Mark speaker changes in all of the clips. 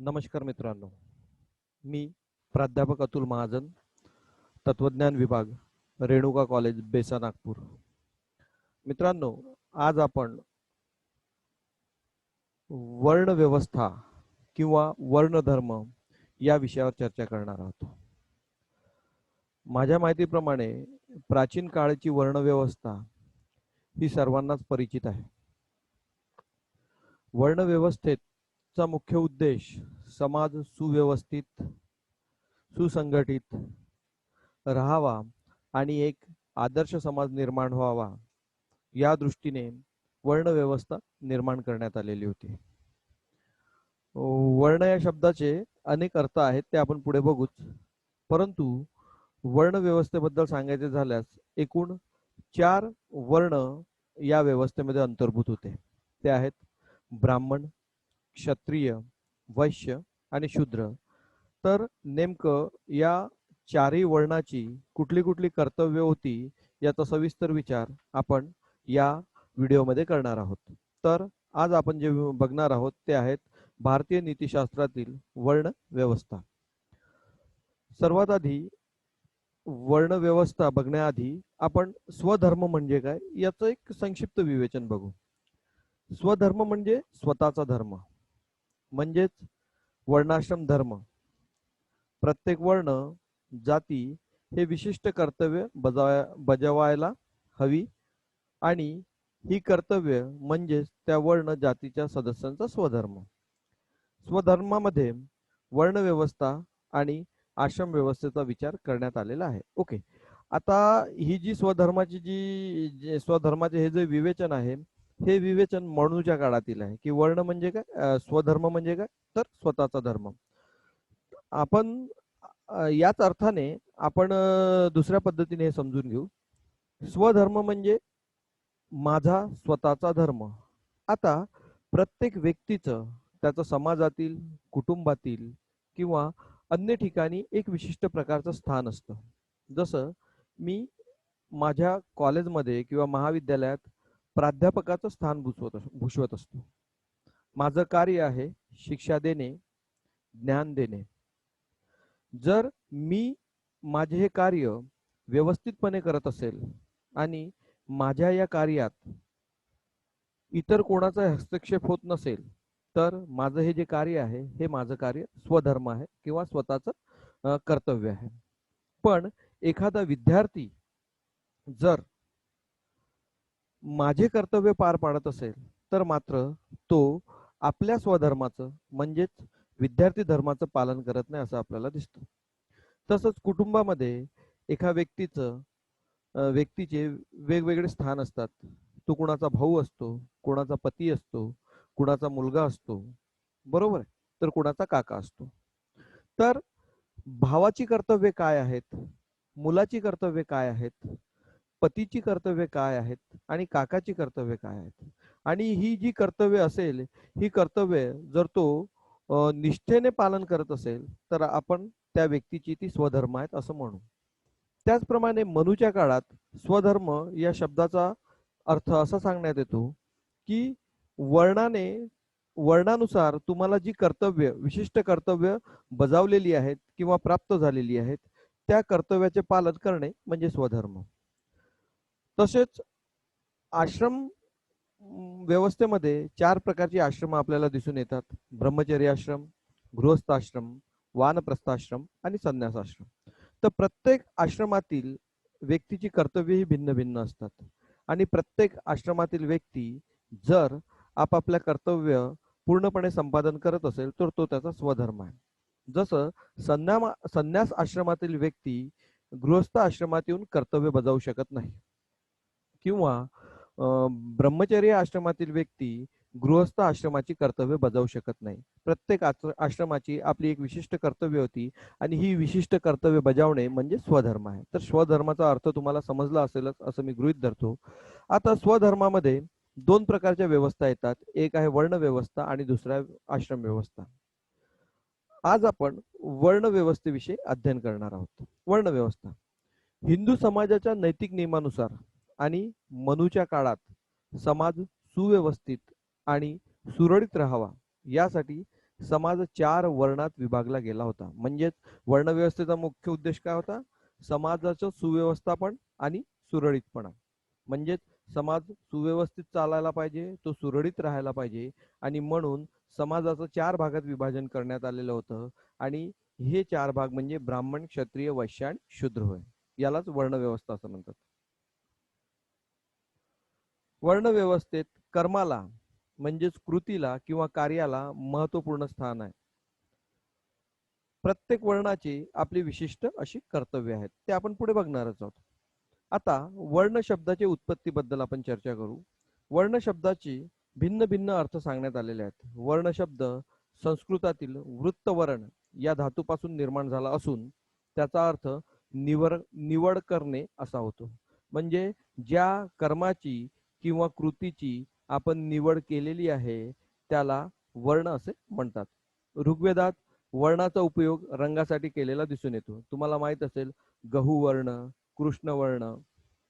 Speaker 1: नमस्कार मित्रांनो, मी प्राध्यापक अतुल महाजन, तत्वज्ञान विभाग, रेणुका कॉलेज, बेसा, नागपूर. मित्रांनो, आज आपण वर्ण व्यवस्था किंवा वर्णधर्म या विषयावर चर्चा करणार आहोत. माझ्या माहितीप्रमाणे प्राचीन काळाची वर्णव्यवस्था ही सर्वांनाच परिचित आहे. वर्णव्यवस्थेचा मुख्य उद्देश समाज सुव्यवस्थित, सुसंघटित राहावा आणि एक आदर्श समाज निर्माण व्हावा या दृष्टीने वर्णव्यवस्था निर्माण करण्यात आलेली होती. वर्ण या शब्दाचे अनेक अर्थ आहेत, ते आपण पुढे बघूच. परंतु वर्णव्यवस्थेबद्दल सांगायचे झाल्यास एकूण 4 वर्ण या व्यवस्थेमध्ये अंतर्भूत होते. ते आहेत ब्राह्मण, क्षत्रिय, वैश्य आणि शूद्र. तर नेमकं या 4ही वर्णाची कुठली कुठली कर्तव्य होती याचा सविस्तर विचार आपण या व्हिडिओमध्ये करणार आहोत. तर आज आपण जे बघणार आहोत ते आहेत भारतीय नीतिशास्त्रातील वर्ण व्यवस्था. सर्वात आधी वर्ण व्यवस्था बघण्याआधी आपण स्वधर्म म्हणजे काय याचं एक संक्षिप्त विवेचन बघू. स्वधर्म म्हणजे स्वतःचा धर्म, म्हणजेच वर्णाश्रम धर्म. प्रत्येक वर्ण जाती हे विशिष्ट कर्तव्य बजावायला हवी आणि ही कर्तव्य म्हणजेच त्या वर्ण जातीच्या सदस्यांचा स्वधर्म. स्वधर्मामध्ये वर्णव्यवस्था आणि आश्रम व्यवस्थेचा विचार करण्यात आलेला आहे. ओके, आता ही जी स्वधर्माची स्वधर्माचे हे जे विवेचन आहे, हे विवेचन मनुच्या काळातील आहे की वर्ण म्हणजे काय, स्वधर्म म्हणजे काय, तर स्वतःचा धर्म. आपण याच अर्थाने आपण दुसऱ्या पद्धतीने हे समजून घेऊ. स्वधर्म म्हणजे माझा स्वतःचा धर्म. आता प्रत्येक व्यक्तीचं त्याचं समाजातील, कुटुंबातील किंवा अन्य ठिकाणी एक विशिष्ट प्रकारचं स्थान असतं. जसं मी माझ्या कॉलेजमध्ये किंवा महाविद्यालयात प्राध्यापकाचं स्थान भूषवत असतो. माझं कार्य आहे शिक्षा देणे, ज्ञान देणे. जर मी माझे हे कार्य व्यवस्थितपणे करत असेल आणि माझ्या या कार्यात इतर कोणाचा हस्तक्षेप होत नसेल, तर माझं हे जे कार्य आहे हे माझं कार्य स्वधर्म आहे किंवा स्वतःचं कर्तव्य आहे. पण एखादा विद्यार्थी जर माझे कर्तव्य पार पाडत असेल तर मात्र तो आपल्या स्वधर्माचं म्हणजेच विद्यार्थी धर्माचं पालन करत नाही असं आपल्याला दिसतं. तसंच कुटुंबामध्ये एका व्यक्तीचे वेगवेगळे स्थान असतात. तो कुणाचा भाऊ असतो, कुणाचा पती असतो, कुणाचा मुलगा असतो, बरोबर आहे, तर कुणाचा काका असतो. तर भावाची कर्तव्य काय आहेत, मुलाची कर्तव्य काय आहेत, पतीची कर्तव्य काय आहेत आणि काकाची कर्तव्य काय आहेत. आणि ही जी कर्तव्य असेल, ही कर्तव्य जर तो निष्ठेने पालन करत असेल तर आपण त्या व्यक्तीची ती स्वधर्म आहेत असं म्हणू. त्याचप्रमाणे मनुच्या काळात स्वधर्म या शब्दाचा अर्थ असा सांगण्यात येतो की वर्णानुसार तुम्हाला जी कर्तव्य, विशिष्ट कर्तव्य बजावलेली आहेत किंवा प्राप्त झालेली आहेत, त्या कर्तव्याचे पालन करणे म्हणजे स्वधर्म. तसेच आश्रम व्यवस्थेमध्ये 4 प्रकारचे आश्रम आपल्याला दिसून येतात. ब्रह्मचर्य आश्रम, गृहस्थाश्रम, वानप्रस्थाश्रम आणि संन्यासाश्रम. तर प्रत्येक आश्रमातील व्यक्तीची कर्तव्य ही भिन्न भिन्न असतात आणि प्रत्येक आश्रमातील व्यक्ती जर आपापल्या कर्तव्य पूर्णपणे संपादन करत असेल तर तो त्याचा स्वधर्म आहे. जसं संन्यास आश्रमातील व्यक्ती गृहस्थ आश्रमात येऊन कर्तव्य बजावू शकत नाही किंवा ब्रह्मचर्य आश्रमातील व्यक्ती गृहस्थ आश्रमाची कर्तव्य बजावू शकत नाही. प्रत्येक आश्रमाची आपली एक विशिष्ट कर्तव्य होती आणि ही विशिष्ट कर्तव्य बजावणे म्हणजे स्वधर्म आहे. तर स्वधर्माचा अर्थ तुम्हाला समजला असेलच असं मी गृहीत धरतो. आता स्वधर्मामध्ये 2 प्रकारच्या व्यवस्था येतात. एक आहे वर्ण व्यवस्था आणि दुसरा आश्रम व्यवस्था. आज आपण वर्ण व्यवस्थेविषयी अध्ययन करणार आहोत. वर्ण व्यवस्था हिंदू समाजाच्या नैतिक नियमानुसार आणि मनुच्या काळात समाज सुव्यवस्थित आणि सुरळीत राहावा यासाठी समाज 4 वर्णात विभागला गेला होता. म्हणजेच वर्णव्यवस्थेचा मुख्य उद्देश काय होता? समाजाचं सुव्यवस्थापन आणि सुरळीतपणा. म्हणजेच समाज सुव्यवस्थित चालायला पाहिजे, तो सुरळीत राहायला पाहिजे आणि म्हणून समाजाचं 4 भागात विभाजन करण्यात आलेलं होतं आणि हे 4 भाग म्हणजे ब्राह्मण, क्षत्रिय, वैश्य आणि शूद्र होय. यालाच वर्णव्यवस्था असं म्हणतात. वर्णव्यवस्थेत कर्माला म्हणजेच कृतीला किंवा कार्याला महत्त्वपूर्ण स्थान आहे. प्रत्येक वर्णाची आपली विशिष्ट अशी कर्तव्य आहेत, ते आपण पुढे बघणारच आहोत. आता वर्ण शब्दाच्या उत्पत्तीबद्दल आपण चर्चा करू. वर्ण शब्दाची भिन्न भिन्न अर्थ सांगण्यात आलेले आहेत. वर्ण शब्द संस्कृतातील वृत्तवर्ण या धातूपासून निर्माण झाला असून त्याचा अर्थ निवड करणे असा होतो. म्हणजे ज्या कर्माची किंवा कृतीची आपण निवड केलेली आहे त्याला वर्ण असे म्हणतात. ऋग्वेदात वर्णाचा उपयोग रंगासाठी केलेला दिसून येतो. तुम्हाला माहित असेल गहू वर्ण, कृष्ण वर्ण,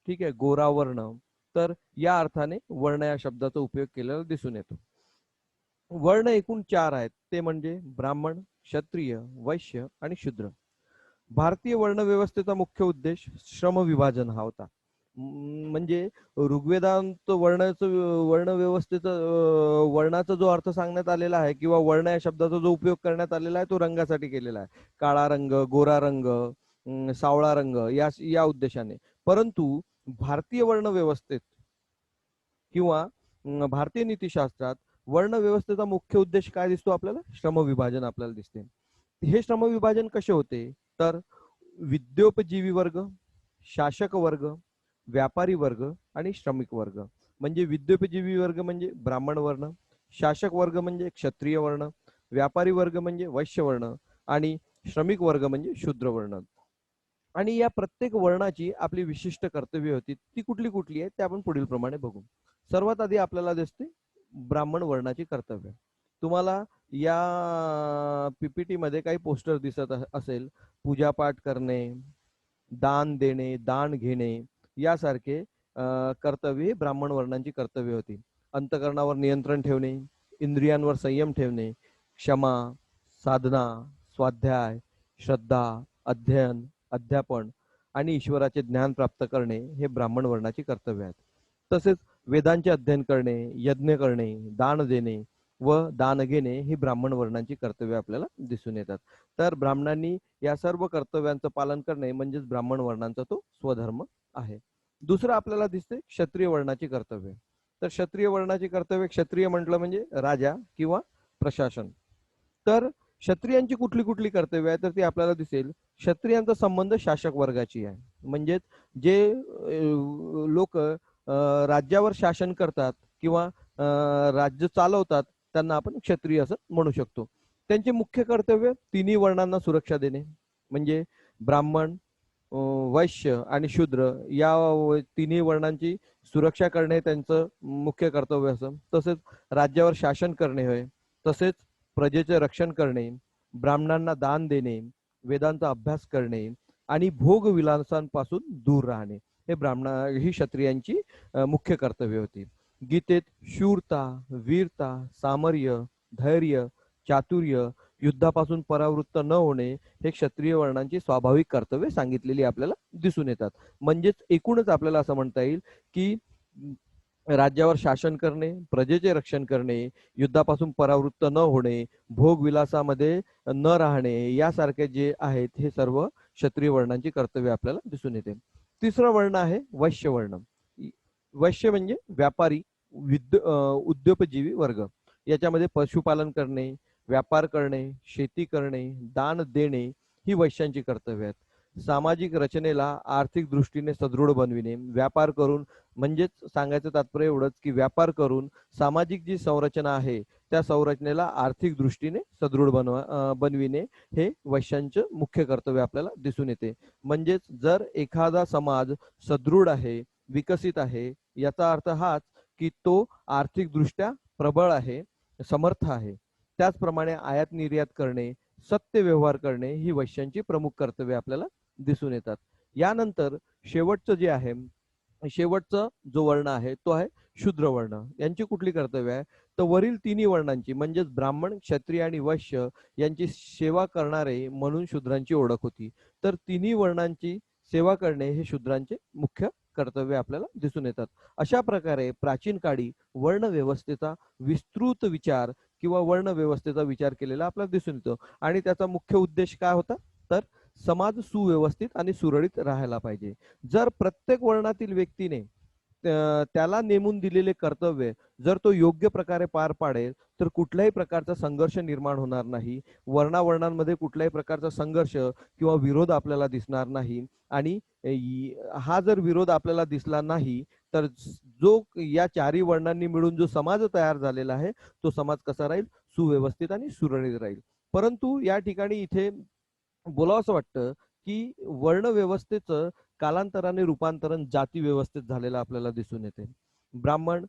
Speaker 1: ठीक आहे, गोरा वर्ण. तर या अर्थाने वर्ण या शब्दाचा उपयोग केलेला दिसून येतो. वर्ण एकूण 4 आहेत, ते म्हणजे ब्राह्मण, क्षत्रिय, वैश्य आणि शूद्र. भारतीय वर्ण व्यवस्थेचा मुख्य उद्देश श्रम विभाजन हा होता. म्हणजे ऋग्वेदांत वर्ण व्यवस्थेचा वर्णाचा जो अर्थ सांगण्यात आलेला आहे किंवा वर्ण या शब्दाचा जो उपयोग करण्यात आलेला आहे तो रंगासाठी केलेला आहे. काळा रंग, गोरा रंग, सावळा रंग या उद्देशाने. परंतु भारतीय वर्ण व्यवस्थेत किंवा भारतीय नीतिशास्त्रात वर्ण व्यवस्थेचा मुख्य उद्देश काय दिसतो आपल्याला? श्रमविभाजन आपल्याला दिसते. हे श्रमविभाजन कसे होते? तर विद्योपजीवी वर्ग, शासक वर्ग, व्यापारी वर्ग आणि श्रमिक वर्ग. म्हणजे विद्योपजीवी वर्ग म्हणजे ब्राह्मण वर्ण, शासक वर्ग म्हणजे क्षत्रिय वर्ण, व्यापारी वर्ग म्हणजे वैश्य वर्ण आणि श्रमिक वर्ग म्हणजे शूद्र वर्ण. आणि या प्रत्येक वर्णाची आपली विशिष्ट कर्तव्य होती. ती कुठली कुठली आहे ते आपण पुढील प्रमाणे बघू. सर्वात आधी आपल्याला दिसते ब्राह्मण वर्णाची कर्तव्य. तुम्हाला या पीपीटी मध्ये काही पोस्टर दिसत असेल. पूजापाठ करणे, दान देणे, दान घेणे यासारखे कर्तव्य ही ब्राह्मण वर्णांची कर्तव्य होती. अंतकरणावर नियंत्रण ठेवणे, इंद्रियांवर संयम ठेवणे, क्षमा, साधना, स्वाध्याय, श्रद्धा, अध्ययन, अध्यापन आणि ईश्वराचे ज्ञान प्राप्त करणे हे ब्राह्मण वर्णाची कर्तव्य आहेत. तसेच वेदांचे अध्ययन करणे, यज्ञ करणे, दान देणे व दान घेणे ही ब्राह्मण वर्णांची कर्तव्य आपल्याला दिसून येतात. तर ब्राह्मणांनी या सर्व कर्तव्यांचं पालन करणे म्हणजेच ब्राह्मण वर्णांचा तो स्वधर्म आहे. दुसरं आपल्याला दिसते क्षत्रिय वर्णाची कर्तव्य. तर क्षत्रिय वर्णाची कर्तव्य, क्षत्रिय म्हटलं म्हणजे राजा किंवा प्रशासन. तर क्षत्रियांची कुठली कुठली कर्तव्य आहे तर ती आपल्याला दिसेल. क्षत्रियांचा संबंध शासक वर्गाची आहे. म्हणजेच जे लोक राज्यावर शासन करतात किंवा राज्य चालवतात त्यांना आपण क्षत्रिय असं म्हणू शकतो. त्यांचे मुख्य कर्तव्य तिन्ही वर्णांना सुरक्षा देणे. म्हणजे ब्राह्मण, वैश्य आणि शूद्र या तिन्ही वर्णांची सुरक्षा करणे त्यांचं मुख्य कर्तव्य असं. तसेच राज्यावर शासन करणे होय. तसेच प्रजेचे रक्षण करणे, ब्राह्मणांना दान देणे, वेदांचा अभ्यास करणे आणि भोग विलासांपासून दूर राहणे ही क्षत्रियांची मुख्य कर्तव्य होती. गीतेत शूरता, वीरता, सामर्य, धैर्य, चातुर्य, युद्धापासून परावृत्त न होणे हे क्षत्रिय वर्णांची स्वाभाविक कर्तव्य सांगितलेली आपल्याला दिसून येतात. म्हणजेच एकूणच आपल्याला असं म्हणता येईल की राज्यावर शासन करणे, प्रजेचे रक्षण करणे, युद्धापासून परावृत्त न होणे, भोग विलासामध्ये न राहणे यासारखे जे आहेत हे सर्व क्षत्रिय वर्णांची कर्तव्य आपल्याला दिसून येते. तिसरा वर्ण आहे वैश्य वर्ण. वैश्य म्हणजे व्यापारी, उद्योपजीवी वर्ग. याच्यामध्ये पशुपालन करणे, व्यापार करणे, शेती करणे, दान देणे ही वैश्यांची कर्तव्य आहेत. सामाजिक रचनेला आर्थिक दृष्टीने सदृढ बनविणे, व्यापार करून म्हणजेच सांगायचं तात्पर्य एवढंच की व्यापार करून सामाजिक जी संरचना आहे त्या संरचनेला आर्थिक दृष्टीने सदृढ बनविणे हे वैश्यांचं मुख्य कर्तव्य आपल्याला दिसून येते. म्हणजेच जर एखादा समाज सदृढ आहे, विकसित आहे, याचा अर्थ हाच की तो आर्थिक दृष्ट्या प्रबळ आहे, समर्थ आहे. त्याचप्रमाणे आयात निर्यात करणे, सत्य व्यवहार करणे ही वैश्यांची प्रमुख कर्तव्य आपल्याला दिसून येतात. यानंतर शेवटचं जे आहे, शेवटचा जो वर्ण आहे तो आहे शूद्र वर्ण. यांची कुठली कर्तव्य आहे तर वरील तिन्ही वर्णांची म्हणजेच ब्राह्मण, क्षत्रिय आणि वैश्य यांची सेवा करणारे म्हणून शूद्रांची ओळख होती. तर तिन्ही वर्णांची सेवा करणे हे शूद्रांचे मुख्य कर्तव्य आपल्याला दिसून येतात. अशा प्रकारे प्राचीन काळी वर्ण व्यवस्थेचा विस्तृत विचार किंवा वर्ण व्यवस्थेचा विचार केलेला आपल्याला दिसून येतो आणि त्याचा मुख्य उद्देश काय होता तर समाज सुव्यवस्थित आणि सुरळीत राहायला पाहिजे. जर प्रत्येक वर्णातील व्यक्तीने त्याला नेमून दिलेले कर्तव्य जर तो योग्य प्रकारे पार पाडेल तर कुठल्याही प्रकारचा संघर्ष निर्माण होणार नाही. वर्णावर्णांमध्ये कुठल्याही प्रकारचा संघर्ष किंवा विरोध आपल्याला दिसणार नाही आणि हा जर विरोध आपल्याला दिसला नाही तर जो या चारही वर्णांनी मिळून जो समाज तयार झालेला आहे तो समाज कसा राहील सुव्यवस्थित आणि सुरळीत राहील. परंतु या ठिकाणी इथे बोलावं असं वाटतं की वर्ण व्यवस्थेचं कालांतराने रूपांतरण जाती व्यवस्थेत झालेलं आपल्याला दिसून येते. ब्राह्मण,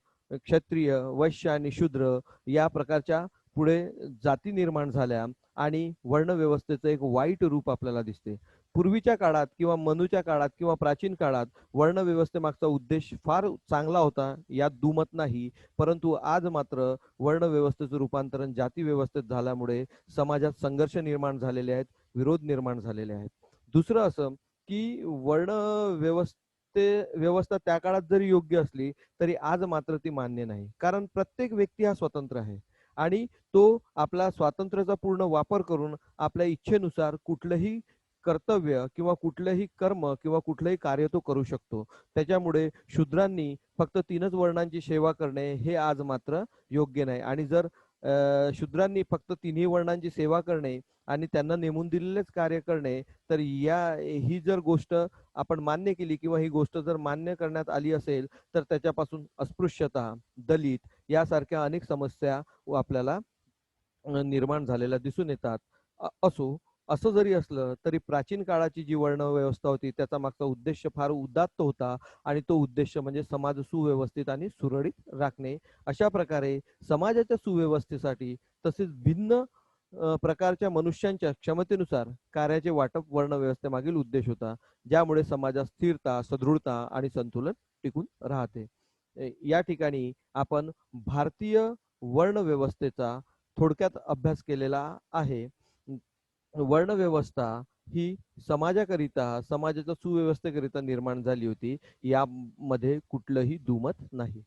Speaker 1: क्षत्रिय, वैश्य आणि शूद्र या प्रकारच्या पुढे जाती निर्माण झाल्या आणि वर्ण व्यवस्थेचं एक वाईट रूप आपल्याला दिसते. पूर्वीच्या काळात किंवा मनूच्या काळात किंवा प्राचीन काळात वर्ण व्यवस्थेमागचा उद्देश फार चांगला होता यात दुमत नाही. परंतु आज मात्र वर्ण व्यवस्थेचं रूपांतरण जाती व्यवस्थेत झाल्यामुळे समाजात संघर्ष निर्माण झालेले आहेत, विरोध निर्माण झालेले आहेत. दुसरं असं की वर्ण व्यवस्था त्या काळात जरी योग्य असली तरी आज मात्र ती मान्य नाही. कारण प्रत्येक व्यक्ती हा स्वतंत्र आहे आणि तो आपला स्वातंत्र्याचा पूर्ण वापर करून आपल्या इच्छेनुसार कुठलंही कर्तव्य किंवा कुठलंही कर्म किंवा कुठलंही कार्य तो करू शकतो. त्याच्यामुळे शूद्रांनी फक्त तीनच वर्णांची सेवा करणे हे आज मात्र योग्य नाही आणि जर शूद्रांनी फक्त तिन्ही वर्णांची सेवा करणे आणि त्यांना नेमून दिलेलेच कार्य करणे तर ही जर गोष्ट आपण मान्य केली किंवा ही गोष्ट जर मान्य करण्यात आली असेल तर त्याच्यापासून अस्पृश्यता, दलित यासारख्या अनेक समस्या आपल्याला निर्माण झालेल्या दिसून येतात. असो असं जरी असलं तरी प्राचीन काळाची जी वर्ण व्यवस्था होती त्याचा मागचा उद्देश फार उदात्त होता आणि तो उद्देश म्हणजे समाज सुव्यवस्थित आणि सुरळीत राखणे. अशा प्रकारे समाजाच्या सुव्यवस्थेसाठी तसेच भिन्न प्रकारच्या मनुष्यांच्या क्षमतेनुसार कार्याचे वाटप वर्ण व्यवस्थेमागील उद्देश होता, ज्यामुळे समाजात स्थिरता, सदृढता आणि संतुलन टिकून राहते. या ठिकाणी आपण भारतीय वर्ण व्यवस्थेचा थोडक्यात अभ्यास केलेला आहे. वर्णव्यवस्था ही समाजाकरिता, समाजाच्या सुव्यवस्थेकरिता निर्माण झाली होती, यामध्ये कुठलंही दुमत नाही.